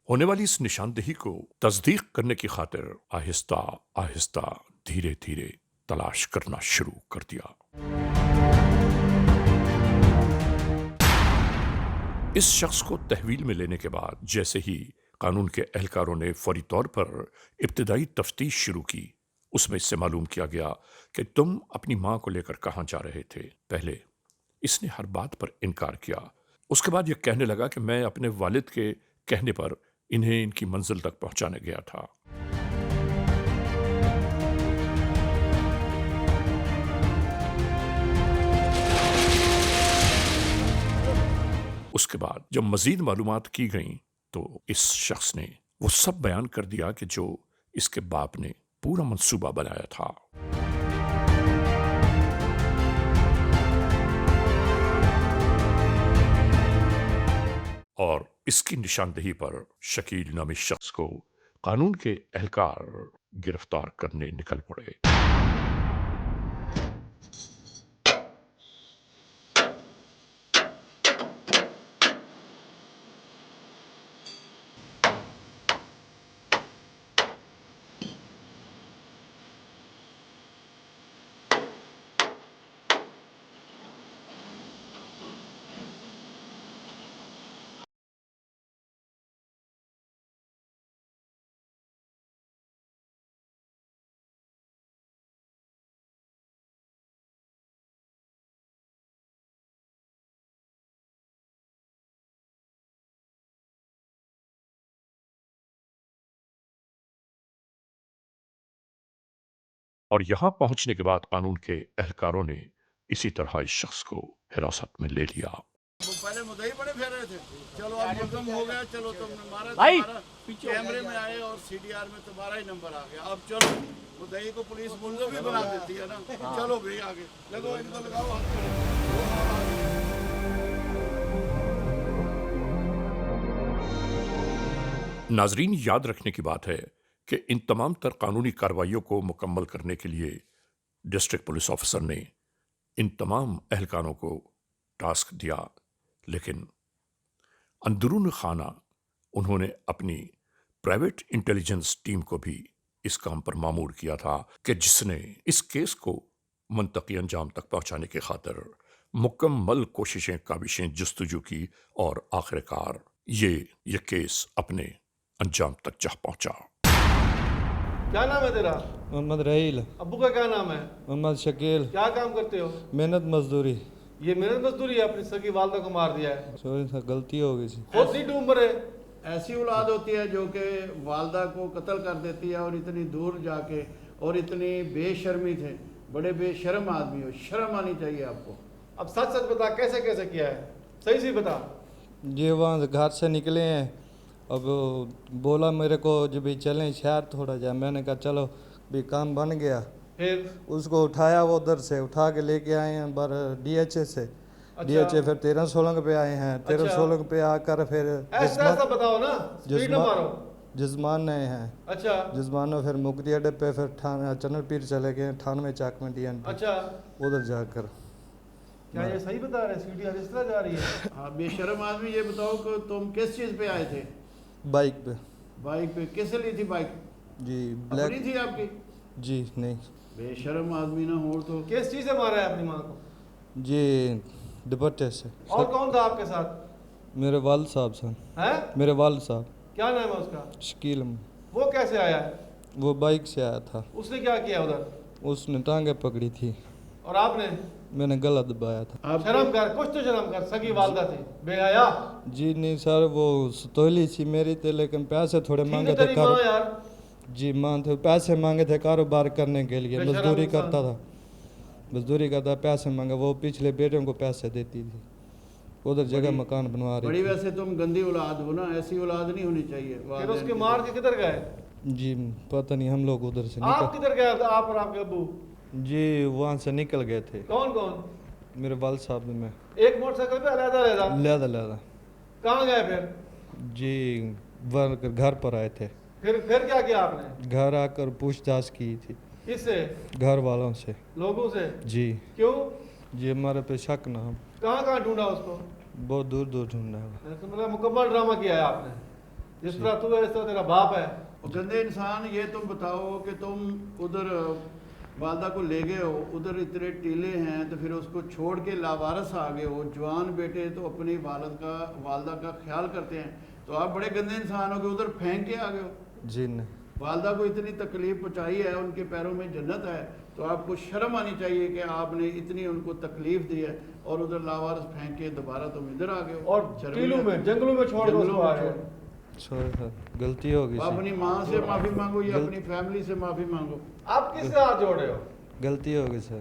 होने वाली इस निशानदेही को तस्दीक करने की खातिर आहिस्ता आहिस्ता धीरे धीरे तलाश करना शुरू कर दिया। इस शख्स को तहवील में लेने के बाद जैसे ही कानून के एहलकारों ने फौरी तौर पर इब्तिदाई तफ्तीश शुरू की, उसमें इससे मालूम किया गया कि तुम अपनी मां को लेकर कहां जा रहे थे। पहले इसने हर बात पर इनकार किया। उसके बाद यह कहने लगा कि मैं अपने वालिद के कहने पर इन्हें इनकी मंजिल तक पहुंचाने गया था। उसके बाद जब मजीद मालूमात की गईं तो इस शख्स ने वो सब बयान कर दिया कि जो इसके बाप ने पूरा मंसूबा बनाया था। और इसकी निशानदेही पर शकील नामी शख्स को कानून के एहलकार गिरफ्तार करने निकल पड़े। और यहां पहुंचने के बाद कानून के एहलकारों ने इसी तरह इस शख्स को हिरासत में ले लिया। वो पहले मुद्दई बड़े फेर रहे थे, चलो अब मुकदम हो गया, चलो तुमने मारा, भाई, तुम्हारा कैमरे में आए और सीडीआर में तुम्हारा ही नंबर आ गया। अब चलो मुद्दई को पुलिस मुल्ज़िम भी बना देती है ना। चलो भाई आगे लगो, इनको लगाओ हाथ पे। नाजरीन, याद रखने की बात है कि इन तमाम तर कानूनी कार्रवाइयों को मुकम्मल करने के लिए डिस्ट्रिक्ट पुलिस ऑफिसर ने इन तमाम एहलकारों को टास्क दिया, लेकिन अंदरून खाना उन्होंने अपनी प्राइवेट इंटेलिजेंस टीम को भी इस काम पर मामूर किया था कि जिसने इस केस को मुंतकी अंजाम तक पहुंचाने की खातिर मुकम्मल कोशिशें काबिशें जस्तजू की और आखिरकार ये केस अपने अंजाम तक जा पहुंचा। क्या नाम है तेरा? मोहम्मद रहील। अब्बू का क्या नाम है? मोहम्मद शकील। क्या काम करते हो? मेहनत मजदूरी। ये मेहनत मजदूरी है, अपनी सगी वालदा को मार दिया है। सॉरी सर, गलती हो गई थी। खुद सी उम्र है। ऐसी औलाद होती है जो कि वालदा को कत्ल कर देती है और इतनी दूर जाके और इतनी बेशर्मी थे। बड़े बेशर्म आदमी हो, शर्म आनी चाहिए आपको। अब सच सच बता, कैसे कैसे किया है, सही से बता। ये वहाँ से घर से निकले हैं, अब बोला मेरे को जब भी चलें शहर थोड़ा जा, मैंने कहा चलो भी काम बन गया। फिर उसको उठाया, वो उधर से उठा के लेके आए हैं बार DHA से। अच्छा। DHA फिर 13-16 पे आए हैं। 13-16 पे आकर फिर ऐसा ऐसा बताओ ना, स्पीड ना मारो। जिस्मान आए हैं। अच्छा जिस्मान फिर मुकदी अड्डे पे, फिर थाना चनल पीर चले गए, 98 चाक में DNP अच्छा। उधर जाकर। क्या ये सही बता रहे? सीढ़ियाँ इस तरह जा रही है? हाँ, बेशर्म आदमी, ये बताओ कि तुम किस चीज़ पे आए थे? बाइक पे। बाइक पे किस ली थी बाइक? जी अपनी ब्लैक। थी आपकी? जी नहीं बेशर्म आदमी ना हो तो। किस चीज़ से मारा है अपनी माँ को? जी दुपट्टे से। और कौन था आपके साथ? मेरे वालिद साहब सर। हैं? मेरे वालिद साहब क्या नाम है उसका? शकील। वो कैसे आया है? वो बाइक से आया था। उसने क्या किया उधर? उसने टांगे पकड़ी थी, और आपने? मैंने गला दबाया था। आप शर्म कर, कुछ तो शर्म कर, सगी वालदा थी, बेहया। जी नहीं सर, वो सतोली सी मेरी थे, लेकिन पैसे थोड़े ठीक मांगे है थे तेरी माँ यार। जी मान थे, पैसे मांगे थे कारोबार करने के लिए। बेशरम मजदूरी इंसान। करता था, मजदूरी करता, पैसे मांगे। वो पिछले बेटियों को पैसे देती थी, उधर जगह मकान बनवा बड़ी रही थी। वैसे तुम गंदी औलाद हो ना, ऐसी औलाद नहीं होनी चाहिए। फिर वालिदैन उसके की। मार के किधर गए? जी पता नहीं, हम लोग उधर से आप निकल। किधर गए थे, आप और आपके अब्बू? जी वहाँ से निकल गए थे, कौन कौन? मेरे वालिद साहब में। एक मोटरसाइकिल पे अलग अलग? लहदा लहदा। कहाँ गए फिर? जी घर पर आए थे। फिर क्या किया आपने? घर आकर पूछताछ की थी किससे? घर वालों से। लोगों से? जी क्यों? जी हमारे पे शक ना, हम कहाँ कहाँ ढूंढा उसको? बहुत दूर दूर ढूंढना है। तो मतलब मुकम्मल ड्रामा किया है आपने। जिस तरह तू है इस तरह तेरा बाप है। गंदे इंसान, ये तुम बताओ कि तुम उधर वालदा को ले गए हो, उधर इतने टीले हैं, तो फिर उसको छोड़ के लावारस आ गए हो। जवान बेटे तो अपनी वालदा का ख्याल करते हैं, तो आप बड़े गंदे इंसान हो कि उधर फेंक के आ गए हो। जी नहीं। वालदा को इतनी तकलीफ पहुँचाई है, उनके पैरों में जन्नत है, तो आपको शर्म आनी चाहिए कि आपने इतनी उनको तकलीफ दी है और उधर लावारस फेंक के दोबारा तुम इधर आ गए हो। और शर्म टीलों नहीं में आती? जंगलों में छोड़ दो जंगलों उसको में आ गए। छोड़। सॉरी सर, गलती हो गई अपनी माँ से माफ़ी मांगो या अपनी फैमिली से माफ़ी मांगो। आप किससे हाथ जोड़ रहे हो? गलती हो गई सर।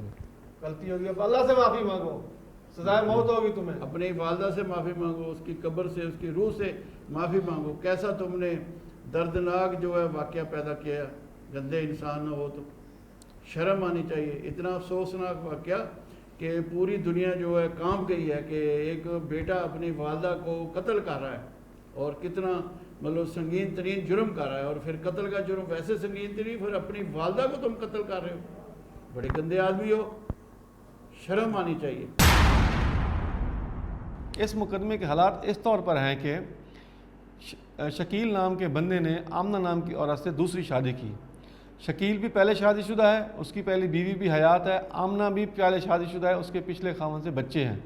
गलती होगी, अब अल्लाह से माफी मांगो, सजाए मौत होगी तुम्हें। अपनी वालदा से माफ़ी मांगो, उसकी कब्र से, उसकी रूह से माफ़ी मांगो। कैसा तुमने दर्दनाक जो है वाक़या पैदा किया, गंदे इंसान हो तो शर्म आनी चाहिए। इतना अफसोसनाक वाक़या कि पूरी दुनिया जो है कांप गई है कि एक बेटा अपनी वालदा को कत्ल कर रहा है, और कितना मतलब संगीन तरीन जुर्म कर रहा है। और फिर कत्ल का जुर्म वैसे संगीन तरीन, फिर अपनी वालदा को तुम कत्ल कर रहे हो, बड़े गंदे आदमी हो, शर्म आनी चाहिए। इस मुकदमे के हालात इस तौर पर हैं कि शकील नाम के बंदे ने आमना नाम की औरत से दूसरी शादी की। शकील भी पहले शादीशुदा है, उसकी पहली बीवी भी हयात है। आमना भी पहले शादीशुदा है, उसके पिछले खावन से बच्चे हैं।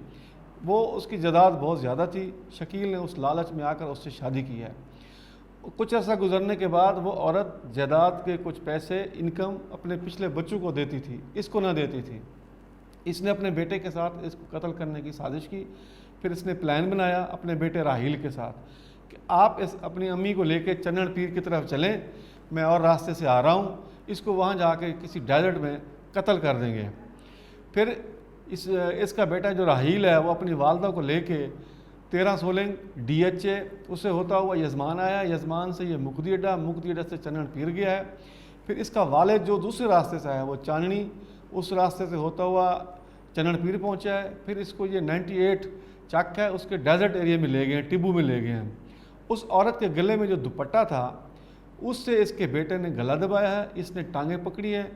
वो उसकी जायदाद बहुत ज़्यादा थी। शकील ने उस लालच में आकर उससे शादी की है। कुछ अर्सा गुजरने के बाद वो औरत जायदाद के कुछ पैसे इनकम अपने पिछले बच्चों को देती थी, इसको ना देती थी। इसने अपने बेटे के साथ इसको कत्ल करने की साजिश की। फिर इसने प्लान बनाया अपने बेटे राहील के साथ कि आप इस अपनी अम्मी को लेकर चन्नड़ पीर की तरफ चलें, मैं और रास्ते से आ रहा हूँ, इसको वहाँ जाके किसी डेजर्ट में कत्ल कर देंगे। फिर इसका बेटा जो राहील है वो अपनी वालदा को लेके 13 सोलंग DHA उससे होता हुआ यजमान आया। यजमान से ये मुक्ति अड्डा से चन्नड़ पीर गया है। फिर इसका वालिद जो दूसरे रास्ते से आया वो चांदनी, उस रास्ते से होता हुआ चन्नड़ पीर पहुँचा है। फिर इसको ये 98 चक है, उसके डेजर्ट एरिया में ले गए हैं, टिब्बू में ले गए हैं। उस औरत के गले में जो दुपट्टा था उससे इसके बेटे ने गला दबाया है, इसने टांगें पकड़ी हैं,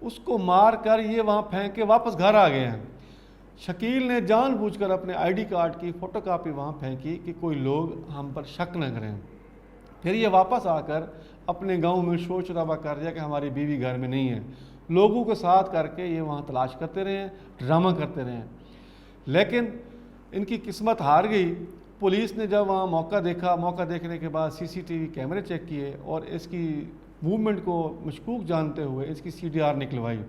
उसको मार कर ये वहाँ फेंक के वापस घर आ गए हैं। शकील ने जानबूझकर अपने ID कार्ड की फ़ोटोकॉपी वहाँ फेंकी कि कोई लोग हम पर शक न करें। फिर ये वापस आकर अपने गांव में शोर शराबा कर दिया कि हमारी बीवी घर में नहीं है। लोगों के साथ करके ये वहाँ तलाश करते रहे, ड्रामा करते रहे, लेकिन इनकी किस्मत हार गई। पुलिस ने जब वहाँ मौका देखा, मौका देखने के बाद CCTV कैमरे चेक किए और इसकी मूवमेंट को मशकूक जानते हुए इसकी CDR निकलवाई।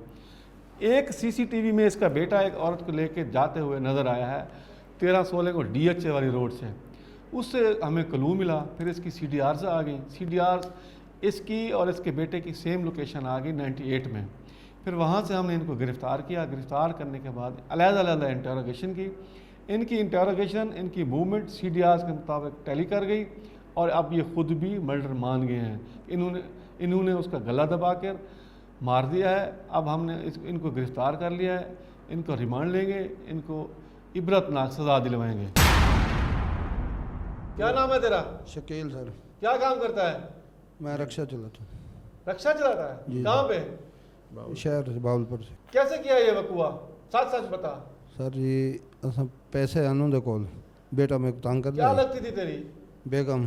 एक CCTV में इसका बेटा एक औरत को लेकर जाते हुए नज़र आया है 13 सोलह को DHA वाली रोड से, उससे हमें क्लू मिला। फिर इसकी CDR आ गई, CDR इसकी और इसके बेटे की सेम लोकेशन आ गई 98 में। फिर वहाँ से हमने इनको गिरफ़्तार किया। गिरफ़्तार करने के बाद अलग-अलग इंटरोगेशन की। इनकी इंटरोगेशन, इनकी मूवमेंट CDR के मुताबिक टैली कर गई और अब ये ख़ुद भी मर्डर मान गए हैं। इन्होंने उसका गला दबा कर मार दिया है। अब हमने इनको गिरफ़्तार कर लिया है, इनको रिमांड लेंगे, इनको इबरतनाक सज़ा दिलवाएंगे। क्या नाम है तेरा? शकील सर। क्या काम करता है? मैं रक्षा चलाता हूँ। रक्षा चलाता है? जी। कहाँ पे? शहर से बावलपुर से। कैसे किया ये वकूआ? सच सच बता। सर जी असां पैसे आनू दे कोल, बेटा मेरे को तंग कर क्या दिया। लगती थी तेरी? बेगम।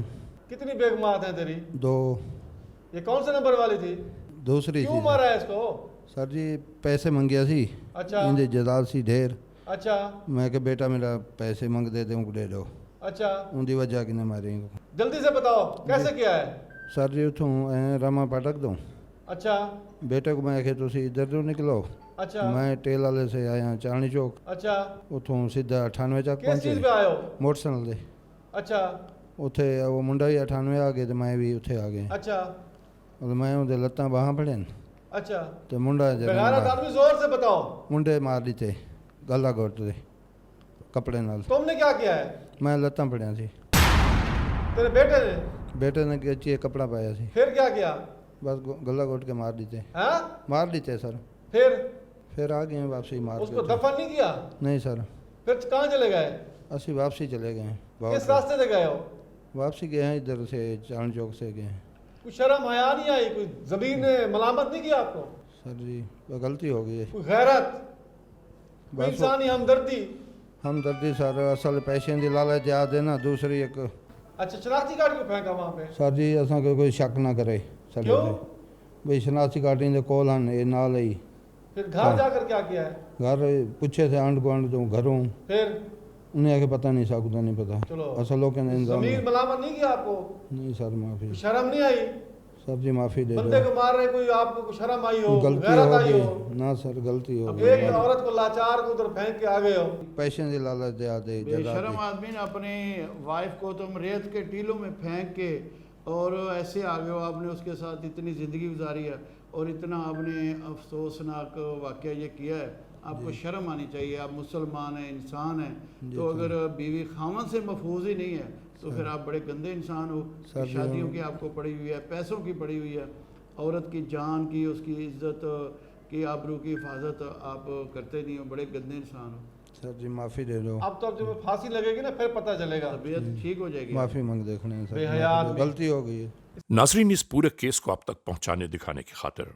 कितनी बेगमात है तेरी? 2। ये कौन से नंबर वाली थी? दूसरी क्यों थी मारा है इसको? सर जी पैसे मंगिया सी, अच्छा इनकी जायदाद सी ढेर। अच्छा मैं के बेटा मेरा पैसे मंग दे दे दो, अच्छा, उनकी वजह कि मारे इनको। जल्दी से बताओ कैसे किया है? सर जी उतों रामा पाटक दूँ, अच्छा बेटे को मैं आखे तुम इधर तो निकलो। अच्छा मैं टेल वाले से आया चांदनी चौक, अच्छा। उतों सीधा 98 तक किस चीज़ पे पहुँचे आए हो? मोटरसाइकिल से। अच्छा उत्थे वो मुंडा भी 98 आ गए तो मैं भी उत्थे आ गए। अच्छा और मैं उहदे लत्तां बाहां फड़न अच्छा। तो मुंडा बेगारत आदमी जोर से बताओ। मुंडे मार दिते गला घोट दे कपड़े नाल। तुमने क्या किया है? मैं लत्तां फड़िया सी, तेरे बेटे ने? बेटे ने कच्ची कपड़ा पाया सी, फिर क्या किया? बस गला घोट के मार दिते। हाँ मार दिते सर। फिर आ गए वापसी मार उसको के। दफन नहीं किया? नहीं सर, फिर कहाँ चले गए? असी वापसी चले गए हैं। किस रास्ते से गए हो? वापसी गए हैं इधर से चांद चौक से गए हैं। कोई शर्म हया नहीं आई? कोई ज़मीर ने मलामत नहीं किया आपको? सर जी वो गलती हो गई है। कोई गैरत, कोई बस इंसानी हमदर्दी? हमदर्दी सर असल पैसे की लालच याद है ना, दूसरी एक अच्छा, शनाख्ती कार्ड क्यों फेंका वहाँ पे? सर जी असांखे कोई शक ना करे साडे क्यों? ते भई शनाख्ती कार्ड इंदे कोल आन ये नाल ही फिर घर जाकर क्या किया है? घर पुछे थे आंढ गुआंढ तो घरों फिर उन्हें आके पता नहीं साकुदा नहीं पता चलो, असल लोग ने इंतजाम जमीर मलामत नहीं किया आपको? नहीं सर माफी शर्म नहीं आई? सर जी माफी दे बंदे दो को मार रहे, कोई आपको कोई शर्म आई हो, गलती गैरत हो आई हो? गई ना सर गलती हो अब गई एक औरत को लाचार को उधर फेंक के आ गए हो। पैसे की लालच दे आते बेशरम आदमी ने अपनी वाइफ को तुम रेत के टीलों में फेंक के और ऐसे आ गए हो, आपने उसके साथ इतनी ज़िंदगी गुजारी है और इतना आपने अफसोसनाक वाक़या ये किया है, आपको शर्म आनी चाहिए। आप मुसलमान हैं, इंसान हैं, तो अगर बीवी खामन से महफूज ही नहीं है तो फिर आप बड़े गंदे इंसान हो। सर, शादियों की आपको पड़ी हुई है, पैसों की पड़ी हुई है, औरत की जान की, उसकी इज्जत की, आबरू की हिफाजत आप करते नहीं हो, बड़े गंदे इंसान हो। सर जी माफी दे दो अब तो जब फांसी लगेगी ना फिर पता चलेगा। तबीयत ठीक हो जाएगी। माफी मांग देखने सर बेहया माफी दे, आदमी। गलती हो गई है। नाजरीन, इस पूरे केस को आप तक पहुंचाने दिखाने की खातिर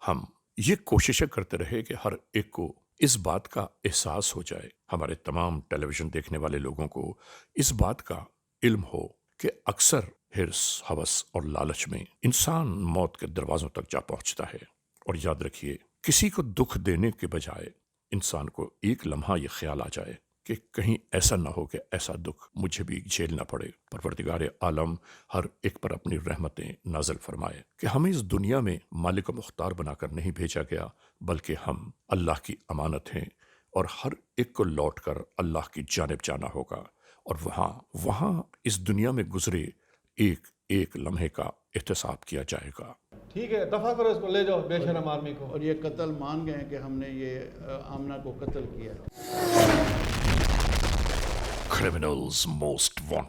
हम ये कोशिशें करते रहे कि हर एक को इस बात का एहसास हो जाए, हमारे तमाम टेलीविजन देखने वाले लोगों को इस बात का इल्म हो कि अक्सर हिर्स, हवस और लालच में इंसान मौत के दरवाजों तक जा पहुंचता है। और याद रखिए, किसी को दुख देने के बजाय इंसान को एक लम्हा ये ख्याल आ जाए कि कहीं ऐसा ना हो कि ऐसा दुख मुझे भी झेलना पड़े। परवरदिगार आलम हर एक पर अपनी रहमतें नाज़िल फरमाए कि हमें इस दुनिया में मालिक मुख्तार बनाकर नहीं भेजा गया, बल्कि हम अल्लाह की अमानत हैं और हर एक को लौट कर अल्लाह की जानिब जाना होगा। और वहाँ इस दुनिया में गुजरे एक एक लम्हे का एहतसाब किया जाएगा। ठीक है, दफा करो इसको, ले जाओ बेशरम आदमी को। और ये कत्ल मान गए कि हमने ये आमना को कत्ल किया। Criminals most wanted.